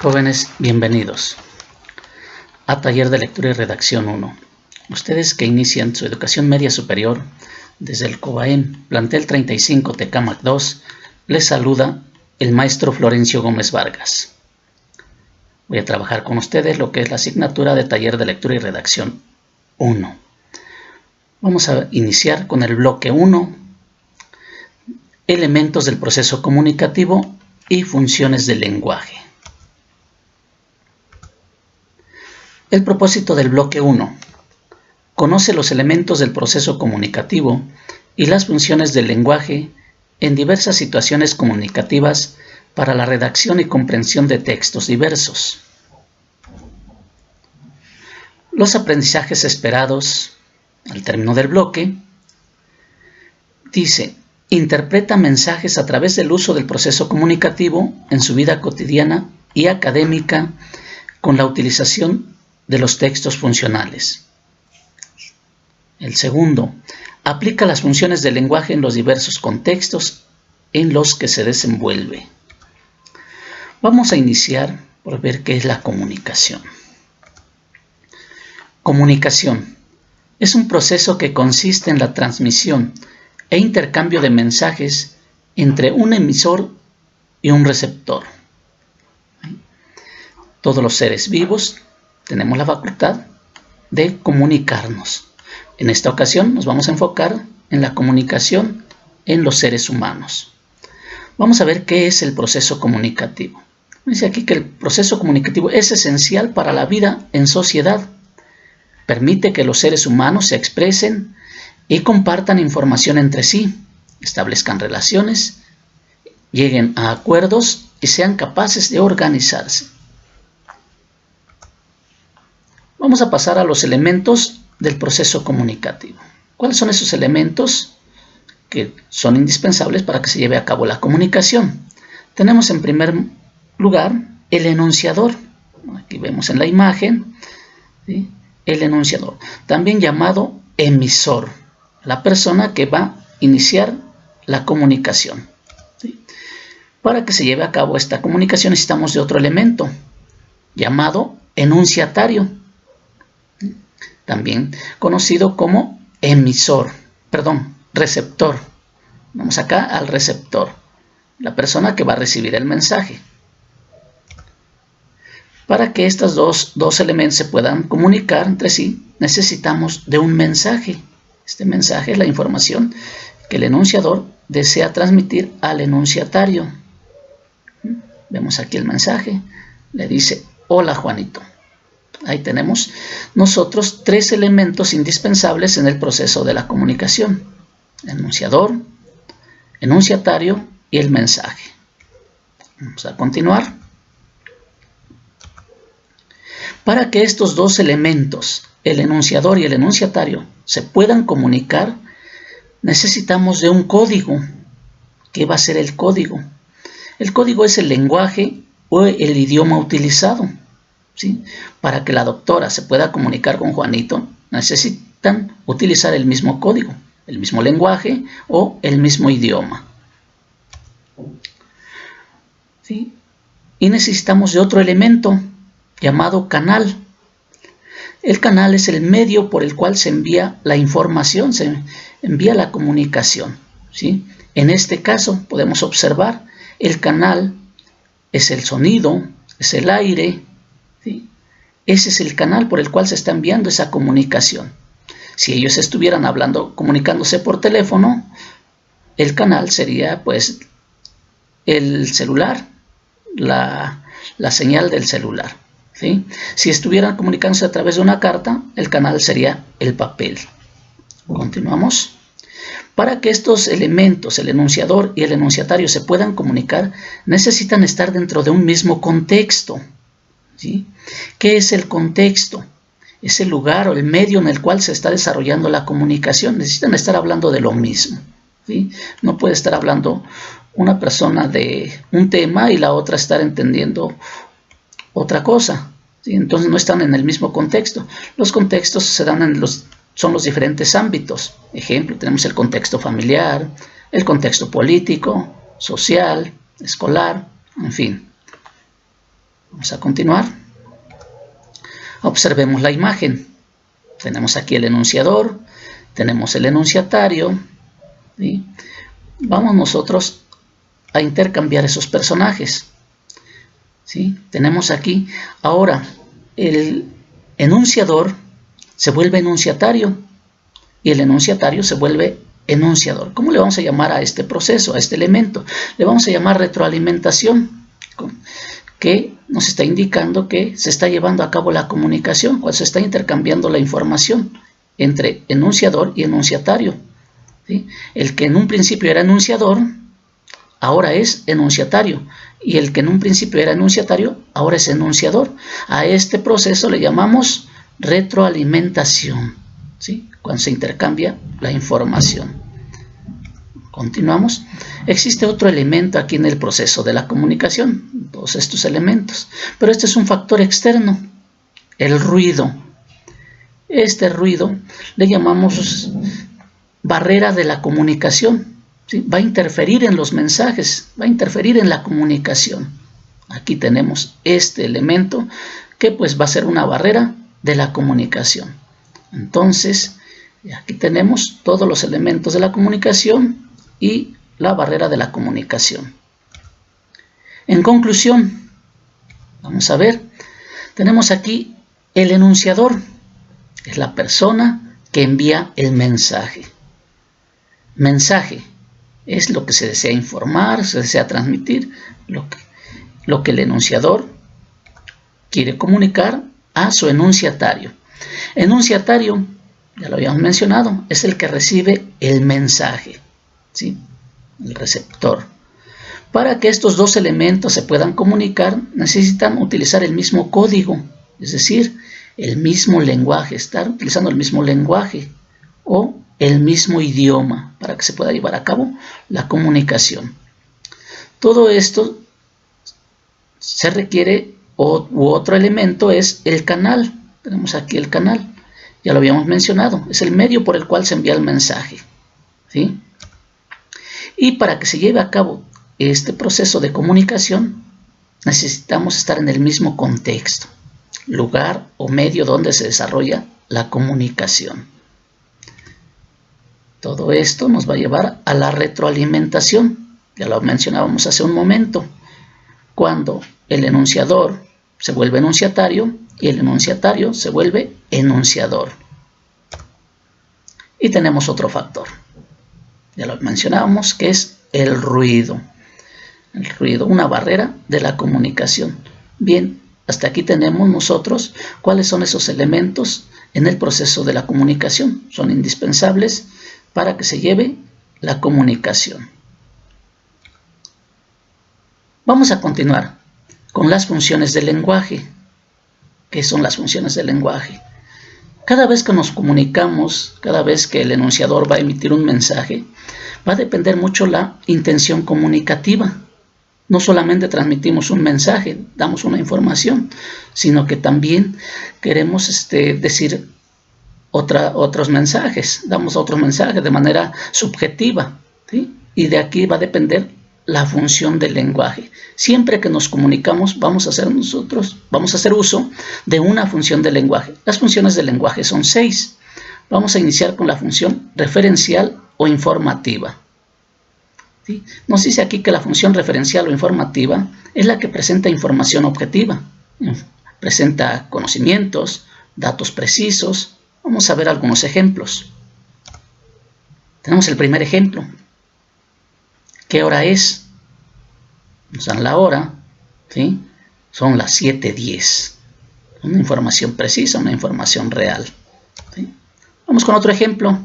Jóvenes, bienvenidos a Taller de Lectura y Redacción 1. Ustedes que inician su educación media superior desde el COBAEM, plantel 35 Tecámac 2, les saluda el maestro Florencio Gómez Vargas. Voy a trabajar con ustedes lo que es la asignatura de Taller de Lectura y Redacción 1. Vamos a iniciar con el bloque 1, elementos del proceso comunicativo y funciones del lenguaje. El propósito del bloque 1. Conoce los elementos del proceso comunicativo y las funciones del lenguaje en diversas situaciones comunicativas para la redacción y comprensión de textos diversos. Los aprendizajes esperados al término del bloque. Dice, interpreta mensajes a través del uso del proceso comunicativo en su vida cotidiana y académica con la utilización de los textos funcionales. El segundo, aplica las funciones del lenguaje en los diversos contextos en los que se desenvuelve. Vamos a iniciar por ver qué es la comunicación. Comunicación es un proceso que consiste en la transmisión e intercambio de mensajes entre un emisor y un receptor. Todos los seres vivos tenemos la facultad de comunicarnos. En esta ocasión nos vamos a enfocar en la comunicación en los seres humanos. Vamos a ver qué es el proceso comunicativo. Dice aquí que el proceso comunicativo es esencial para la vida en sociedad. Permite que los seres humanos se expresen y compartan información entre sí, establezcan relaciones, lleguen a acuerdos y sean capaces de organizarse. Vamos a pasar a los elementos del proceso comunicativo. ¿Cuáles son esos elementos que son indispensables para que se lleve a cabo la comunicación? Tenemos en primer lugar el enunciador. Aquí vemos en la imagen, ¿sí? El enunciador, también llamado emisor, la persona que va a iniciar la comunicación. ¿Sí? Para que se lleve a cabo esta comunicación necesitamos de otro elemento llamado enunciatario, también conocido como receptor. Vamos acá al receptor, la persona que va a recibir el mensaje. Para que estos dos elementos se puedan comunicar entre sí, necesitamos de un mensaje. Este mensaje es la información que el enunciador desea transmitir al enunciatario. Vemos aquí el mensaje, le dice, hola Juanito. Ahí tenemos nosotros tres elementos indispensables en el proceso de la comunicación: enunciador, enunciatario y el mensaje. Vamos a continuar. Para que estos dos elementos, el enunciador y el enunciatario, se puedan comunicar, necesitamos de un código. ¿Qué va a ser el código? El código es el lenguaje o el idioma utilizado. ¿Sí? Para que la doctora se pueda comunicar con Juanito, necesitan utilizar el mismo código, el mismo lenguaje o el mismo idioma. ¿Sí? Y necesitamos de otro elemento llamado canal. El canal es el medio por el cual se envía la información, se envía la comunicación. ¿Sí? En este caso podemos observar el canal es el sonido, es el aire. ¿Sí? Ese es el canal por el cual se está enviando esa comunicación. Si ellos estuvieran comunicándose por teléfono, el canal sería pues el celular, la señal del celular. ¿Sí? Si estuvieran comunicándose a través de una carta, el canal sería el papel. Continuamos. Para que estos elementos, el enunciador y el enunciatario, se puedan comunicar, necesitan estar dentro de un mismo contexto. ¿Sí? ¿Qué es el contexto? Es el lugar o el medio en el cual se está desarrollando la comunicación. Necesitan estar hablando de lo mismo. ¿Sí? No puede estar hablando una persona de un tema y la otra estar entendiendo otra cosa. ¿Sí? Entonces no están en el mismo contexto. Los contextos se dan son los diferentes ámbitos. Ejemplo, tenemos el contexto familiar, el contexto político, social, escolar, en fin. Vamos a continuar. Observemos la imagen. Tenemos aquí el enunciador, tenemos el enunciatario, ¿sí? Vamos nosotros a intercambiar esos personajes, ¿sí? Tenemos aquí, ahora, el enunciador se vuelve enunciatario y el enunciatario se vuelve enunciador. ¿Cómo le vamos a llamar a este proceso, a este elemento? Le vamos a llamar retroalimentación, que nos está indicando que se está llevando a cabo la comunicación, cuando se está intercambiando la información entre enunciador y enunciatario, ¿sí? El que en un principio era enunciador, ahora es enunciatario, y el que en un principio era enunciatario, ahora es enunciador. A este proceso le llamamos retroalimentación, ¿sí? Cuando se intercambia la información. Continuamos. Existe otro elemento aquí en el proceso de la comunicación, todos estos elementos, pero este es un factor externo, el ruido. Este ruido le llamamos barrera de la comunicación, ¿sí? Va a interferir en los mensajes, va a interferir en la comunicación. Aquí tenemos este elemento que pues va a ser una barrera de la comunicación. Entonces, aquí tenemos todos los elementos de la comunicación y la barrera de la comunicación. En conclusión, vamos a ver, tenemos aquí el enunciador, es la persona que envía el mensaje. Mensaje es lo que se desea informar, se desea transmitir, lo que el enunciador quiere comunicar a su enunciatario. Enunciatario, ya lo habíamos mencionado, es el que recibe el mensaje, ¿sí? El receptor. Para que estos dos elementos se puedan comunicar, necesitan utilizar el mismo código, es decir, el mismo lenguaje, estar utilizando el mismo lenguaje o el mismo idioma para que se pueda llevar a cabo la comunicación. Todo esto se requiere, u otro elemento es el canal. Tenemos aquí el canal, ya lo habíamos mencionado, es el medio por el cual se envía el mensaje, ¿sí? Y para que se lleve a cabo este proceso de comunicación, necesitamos estar en el mismo contexto, lugar o medio donde se desarrolla la comunicación. Todo esto nos va a llevar a la retroalimentación, ya lo mencionábamos hace un momento, cuando el enunciador se vuelve enunciatario y el enunciatario se vuelve enunciador. Y tenemos otro factor, ya lo mencionábamos, que es el ruido. El ruido, una barrera de la comunicación. Bien, hasta aquí tenemos nosotros cuáles son esos elementos en el proceso de la comunicación. Son indispensables para que se lleve la comunicación. Vamos a continuar con las funciones del lenguaje. ¿Qué son las funciones del lenguaje? Cada vez que nos comunicamos, cada vez que el enunciador va a emitir un mensaje, va a depender mucho la intención comunicativa. No solamente transmitimos un mensaje, damos una información, sino que también queremos decir otros mensajes, damos otros mensajes de manera subjetiva, ¿sí? Y de aquí va a depender la función del lenguaje. Siempre que nos comunicamos vamos a hacer uso de una función del lenguaje. Las funciones del lenguaje son 6. Vamos a iniciar con la función referencial o informativa. ¿Sí? Nos dice aquí que la función referencial o informativa es la que presenta información objetiva. Presenta conocimientos, datos precisos. Vamos a ver algunos ejemplos. Tenemos el primer ejemplo. ¿Qué hora es? Nos dan la hora, ¿sí? Son las 7:10. Una información precisa, una información real, ¿sí? Vamos con otro ejemplo.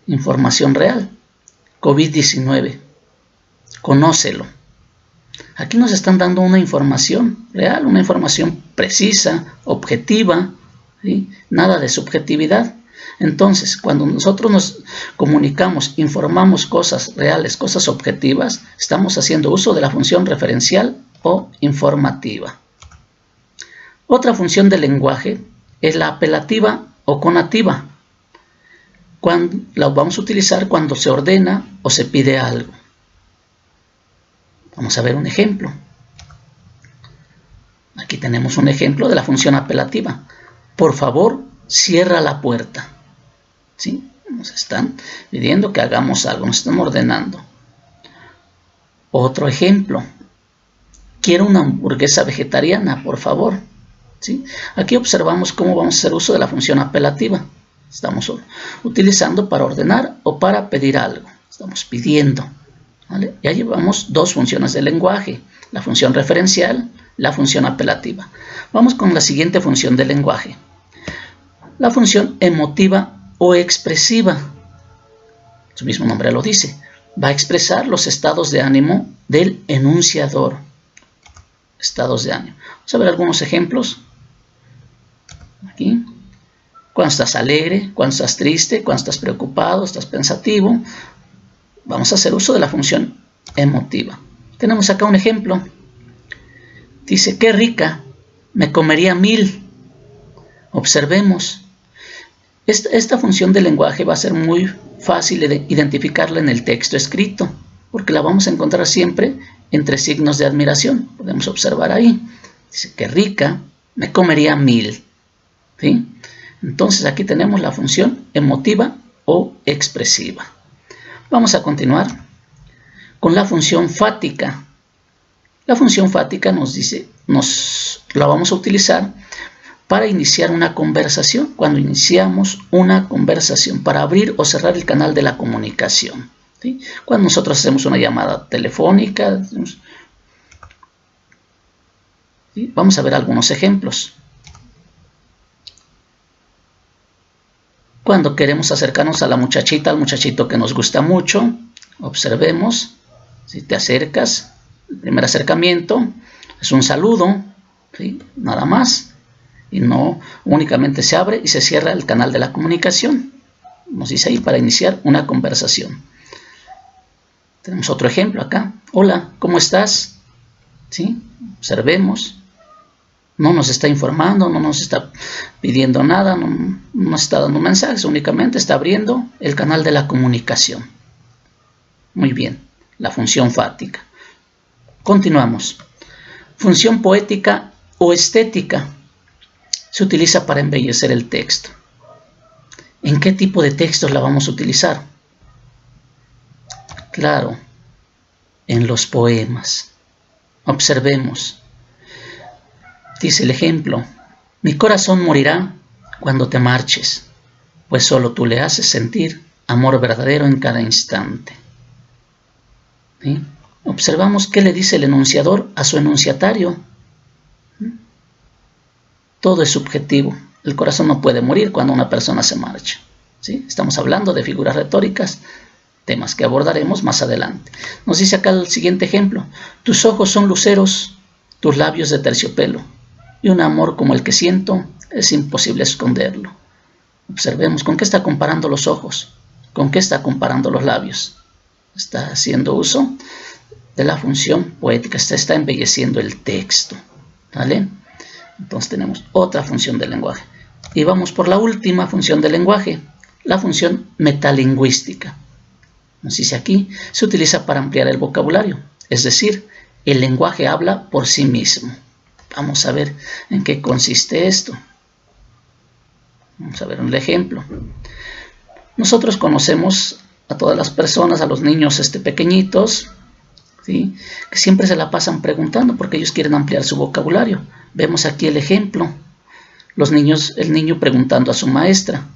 Información real. COVID-19. Conócelo. Aquí nos están dando una información real, una información precisa, objetiva, ¿sí? Nada de subjetividad. Entonces, cuando nosotros nos comunicamos, informamos cosas reales, cosas objetivas, estamos haciendo uso de la función referencial o informativa. Otra función del lenguaje es la apelativa o conativa. La vamos a utilizar cuando se ordena o se pide algo. Vamos a ver un ejemplo. Aquí tenemos un ejemplo de la función apelativa. Por favor, cierra la puerta. ¿Sí? Nos están pidiendo que hagamos algo, nos están ordenando. Otro ejemplo. Quiero una hamburguesa vegetariana, por favor. ¿Sí? Aquí observamos cómo vamos a hacer uso de la función apelativa. Estamos utilizando para ordenar o para pedir algo. Estamos pidiendo. ¿Vale? Ya llevamos dos funciones del lenguaje. La función referencial, la función apelativa. Vamos con la siguiente función del lenguaje. La función emotiva o expresiva. Su mismo nombre lo dice. Va a expresar los estados de ánimo del enunciador. Estados de ánimo. Vamos a ver algunos ejemplos. Aquí. Cuando estás alegre, cuando estás triste, cuando estás preocupado, estás pensativo. Vamos a hacer uso de la función emotiva. Tenemos acá un ejemplo. Dice, qué rica, me comería 1000. Observemos. Esta función del lenguaje va a ser muy fácil de identificarla en el texto escrito, porque la vamos a encontrar siempre entre signos de admiración. Podemos observar ahí. Dice, qué rica, me comería 1000. ¿Sí? Entonces aquí tenemos la función emotiva o expresiva. Vamos a continuar con la función fática. La función fática nos dice, la vamos a utilizar para iniciar una conversación, cuando iniciamos una conversación, para abrir o cerrar el canal de la comunicación. ¿Sí? Cuando nosotros hacemos una llamada telefónica, ¿sí? Vamos a ver algunos ejemplos. Cuando queremos acercarnos a la muchachita, al muchachito que nos gusta mucho, observemos, si te acercas, el primer acercamiento es un saludo, ¿sí? Nada más, y no únicamente se abre y se cierra el canal de la comunicación. Nos dice ahí para iniciar una conversación. Tenemos otro ejemplo acá. Hola, ¿cómo estás? ¿Sí? Observemos. No nos está informando, no nos está pidiendo nada, no nos está dando mensajes, únicamente está abriendo el canal de la comunicación. Muy bien, la función fática. Continuamos. Función poética o estética. Se utiliza para embellecer el texto. ¿En qué tipo de textos la vamos a utilizar? Claro, en los poemas. Observemos. Dice el ejemplo, mi corazón morirá cuando te marches, pues solo tú le haces sentir amor verdadero en cada instante. ¿Sí? Observamos qué le dice el enunciador a su enunciatario. Todo es subjetivo. El corazón no puede morir cuando una persona se marcha. ¿Sí? Estamos hablando de figuras retóricas, temas que abordaremos más adelante. Nos dice acá el siguiente ejemplo, tus ojos son luceros, tus labios de terciopelo. Y un amor como el que siento es imposible esconderlo. Observemos con qué está comparando los ojos, con qué está comparando los labios. Está haciendo uso de la función poética, está embelleciendo el texto. ¿Vale? Entonces tenemos otra función del lenguaje. Y vamos por la última función del lenguaje, la función metalingüística. Nos dice aquí, se utiliza para ampliar el vocabulario, es decir, el lenguaje habla por sí mismo. Vamos a ver en qué consiste esto. Vamos a ver un ejemplo. Nosotros conocemos a todas las personas, a los niños pequeñitos, ¿sí? Que siempre se la pasan preguntando porque ellos quieren ampliar su vocabulario. Vemos aquí el ejemplo. El niño preguntando a su maestra,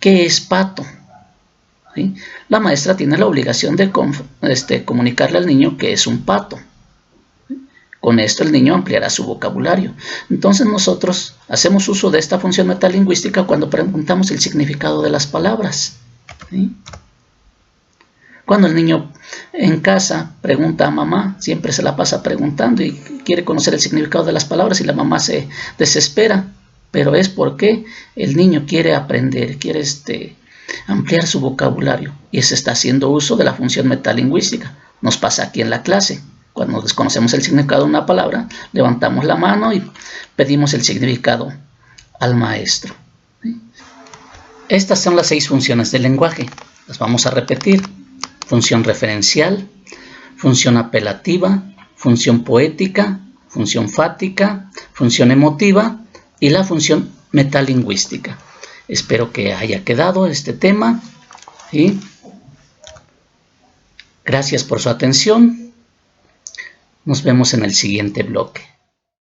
¿qué es pato? ¿Sí? La maestra tiene la obligación de comunicarle al niño que es un pato. Con esto el niño ampliará su vocabulario. Entonces nosotros hacemos uso de esta función metalingüística cuando preguntamos el significado de las palabras. ¿Sí? Cuando el niño en casa pregunta a mamá, siempre se la pasa preguntando y quiere conocer el significado de las palabras y la mamá se desespera, pero es porque el niño quiere aprender, quiere ampliar su vocabulario y se está haciendo uso de la función metalingüística. Nos pasa aquí en la clase. Cuando desconocemos el significado de una palabra, levantamos la mano y pedimos el significado al maestro. ¿Sí? Estas son las 6 funciones del lenguaje. Las vamos a repetir. Función referencial, función apelativa, función poética, función fática, función emotiva y la función metalingüística. Espero que haya quedado este tema. ¿Sí? Gracias por su atención. Nos vemos en el siguiente bloque.